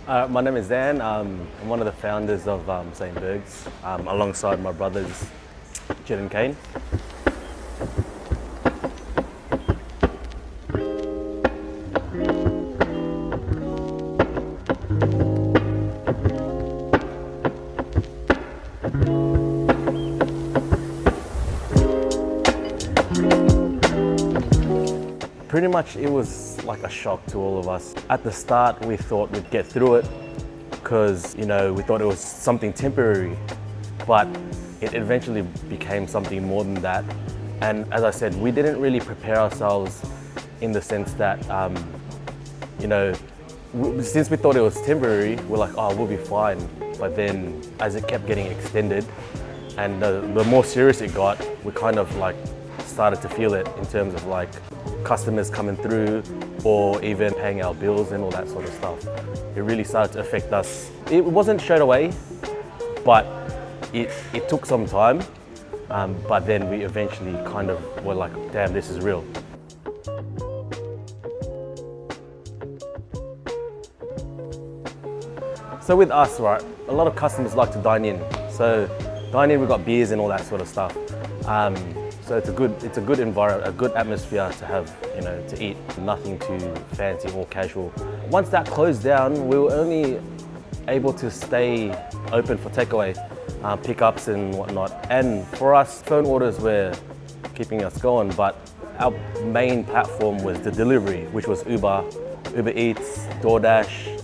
My name is Dan. I'm one of the founders of St.Burgs, alongside my brothers Jed and Kane. Pretty much it was like a shock to all of us. At the start we thought we'd get through it because, we thought it was something temporary, but it eventually became something more than that. And as I said, we didn't really prepare ourselves in the sense that, since we thought it was temporary, we're like, oh, we'll be fine. But then as it kept getting extended and the more serious it got, we kind of like started to feel it in terms of like customers coming through or even paying our bills and all that sort of stuff. It really started to affect us. It wasn't straight away, but it took some time. But then we eventually kind of were like, damn, this is real. So with us, right, a lot of customers like to dine in. So dine in, we've got beers and all that sort of stuff. So it's a good environment, a good atmosphere to have, to eat. Nothing too fancy or casual. Once that closed down, we were only able to stay open for takeaway, pickups and whatnot. And for us, phone orders were keeping us going, but our main platform was the delivery, which was Uber Eats, DoorDash,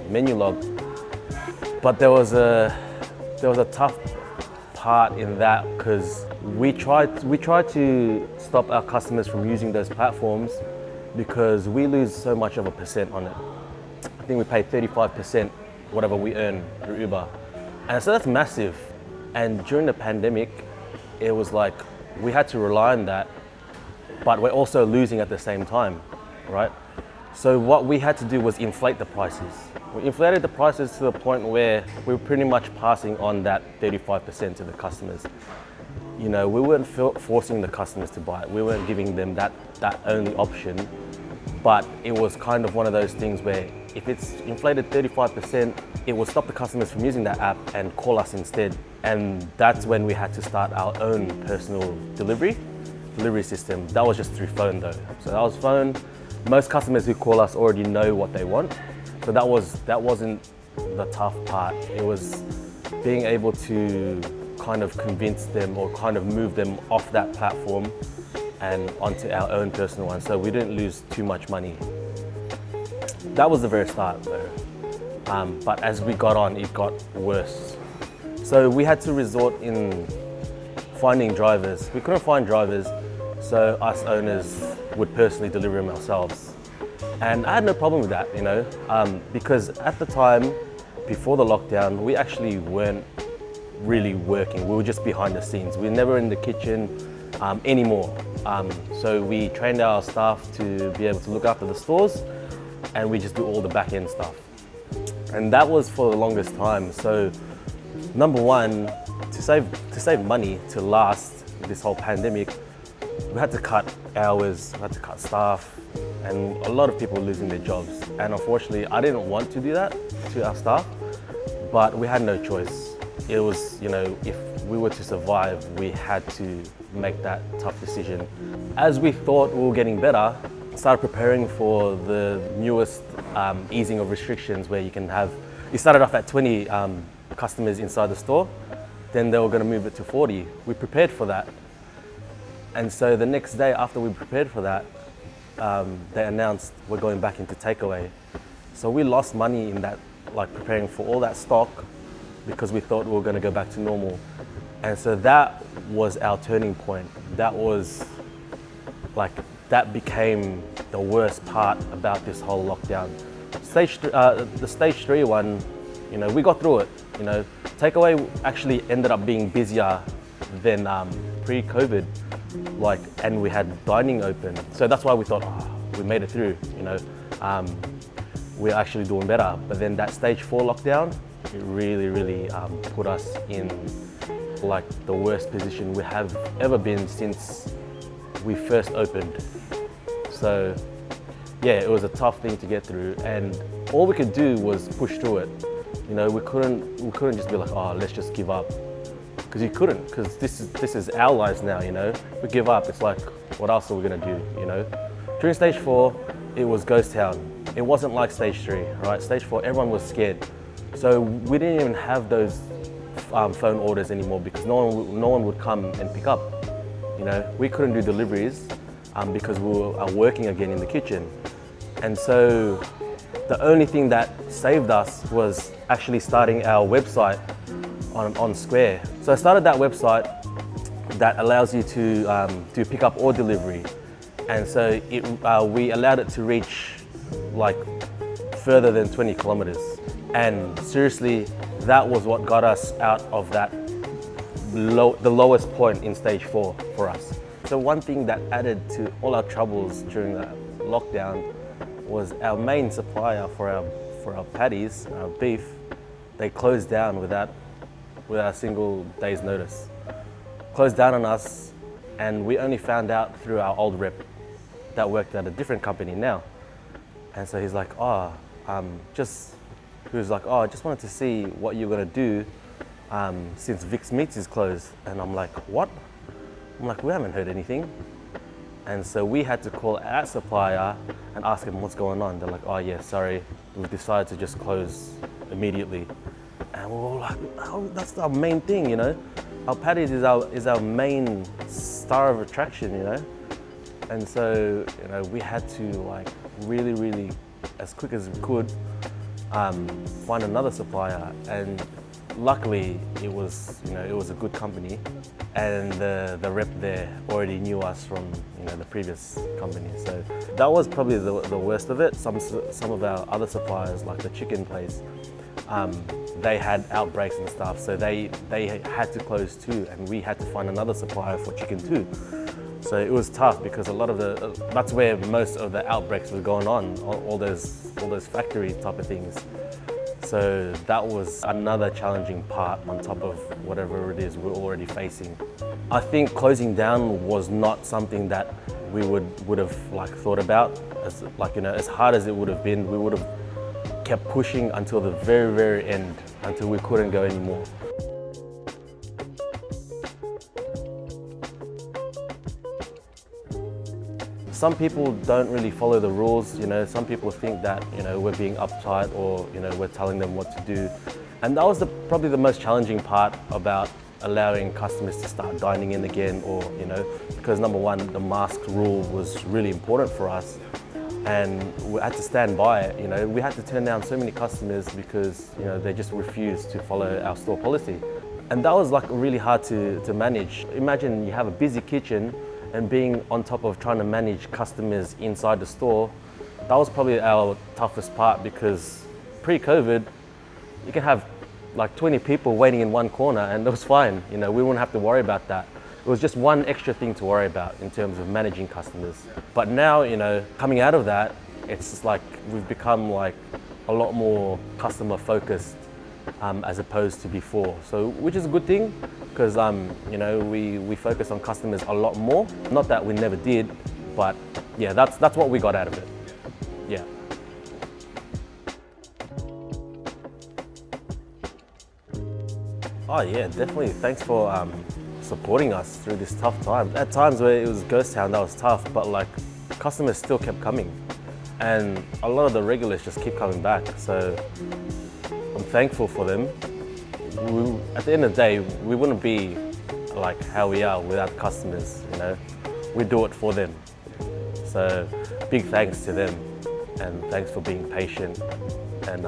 Menulog. But there was a tough part in that because we tried to stop our customers from using those platforms because we lose so much of a percent on it. I think we pay 35% whatever we earn through Uber. And so that's massive. And during the pandemic, it was like we had to rely on that, but we're also losing at the same time, right? So what we had to do was inflate the prices. We inflated the prices to the point where we were pretty much passing on that 35% to the customers. We weren't forcing the customers to buy it. We weren't giving them that only option, but it was kind of one of those things where if it's inflated 35%, it will stop the customers from using that app and call us instead. And that's when we had to start our own personal delivery system. That was just through phone though. So that was phone. Most customers who call us already know what they want. So that wasn't the tough part. It was being able to kind of convince them or kind of move them off that platform and onto our own personal one. So we didn't lose too much money. That was the very start though. But as we got on, it got worse. So we had to resort in finding drivers. We couldn't find drivers, so us owners would personally deliver them ourselves. And I had no problem with that, because at the time, before the lockdown, we actually weren't really working. We were just behind the scenes. We were never in the kitchen anymore. So we trained our staff to be able to look after the stores, and we just do all the back end stuff. And that was for the longest time. So number one, to save money to last this whole pandemic, we had to cut hours, we had to cut staff, and a lot of people were losing their jobs. And unfortunately, I didn't want to do that to our staff, but we had no choice. It was, if we were to survive, we had to make that tough decision. As we thought we were getting better, started preparing for the newest easing of restrictions where you started off at 20 customers inside the store, then they were going to move it to 40. We prepared for that. And so the next day after we prepared for that, they announced we're going back into takeaway. So we lost money in that, like preparing for all that stock because we thought we were going to go back to normal. And so that was our turning point. That became the worst part about this whole lockdown. The stage 3 one, we got through it. Takeaway actually ended up being busier than pre-COVID. And we had dining open. So that's why we thought, we made it through, we're actually doing better. But then that stage 4 lockdown, it really put us in the worst position we have ever been since we first opened. So yeah, it was a tough thing to get through, and all we could do was push through it. You know, we couldn't just be like, oh, let's just give up, because you couldn't, because this is our lives now. You know, if we give up, it's like, what else are we gonna do? You know, during stage 4, it was ghost town. It wasn't like stage 3, right? Stage 4, everyone was scared, so we didn't even have those phone orders anymore because no one would come and pick up. You know, we couldn't do deliveries because we were working again in the kitchen, and so the only thing that saved us was actually starting our website on Square. So I started that website that allows you to pick up or delivery, and so we allowed it to reach like further than 20 kilometers. And seriously, that was what got us out of that the lowest point in stage 4 for us. So one thing that added to all our troubles during the lockdown was our main supplier for our patties, our beef. They closed down without a single day's notice. Closed down on us, and we only found out through our old rep that worked at a different company now. And so he's like, I just wanted to see what you're gonna do since Vic's Meats is closed. And I'm like, what? I'm like, we haven't heard anything. And so we had to call our supplier and ask them what's going on. They're like, oh yeah, sorry, we've decided to just close immediately. And we were like, oh, that's our main thing, you know? Our patties is our main star of attraction, you know? And so, you know, we had to like really, as quick as we could, find another supplier. And luckily it was a good company, and the rep there already knew us from, you know, the previous company. So that was probably the worst of it. Some of our other suppliers, like the chicken place, they had outbreaks and stuff, so they had to close too, and we had to find another supplier for chicken too. So it was tough because that's where most of the outbreaks were going on, all those factory type of things. So that was another challenging part on top of whatever it is we're already facing. I think closing down was not something that we would have like thought about. As hard as it would have been, we would have kept pushing until the very end, until we couldn't go anymore. Some people don't really follow the rules, you know. Some people think that, you know, we're being uptight, or, you know, we're telling them what to do. And that was probably the most challenging part about allowing customers to start dining in again, or, you know, because number one, the mask rule was really important for us, and we had to stand by it. You know, we had to turn down so many customers because, you know, they just refused to follow our store policy. And that was like really hard to manage. Imagine you have a busy kitchen and being on top of trying to manage customers inside the store. That was probably our toughest part, because pre-COVID, you can have like 20 people waiting in one corner and it was fine. You know, we wouldn't have to worry about that. It was just one extra thing to worry about in terms of managing customers. But now, you know, coming out of that, it's just like we've become like a lot more customer focused as opposed to before. So, which is a good thing, because you know, we focus on customers a lot more. Not that we never did, but yeah, that's what we got out of it. Yeah. Oh yeah, definitely. Thanks for supporting us through this tough time. At times where it was ghost town, that was tough, but like customers still kept coming, and a lot of the regulars just keep coming back. So I'm thankful for them. At the end of the day, we wouldn't be like how we are without customers, you know. We do it for them. So big thanks to them, and thanks for being patient and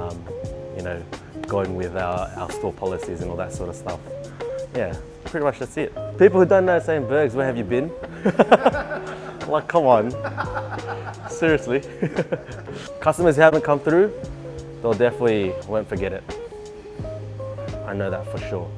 you know, going with our store policies and all that sort of stuff. Yeah, pretty much that's it. People who don't know St.Burgs, where have you been? Like, come on. Seriously. Customers who haven't come through, they'll definitely won't forget it. I know that for sure.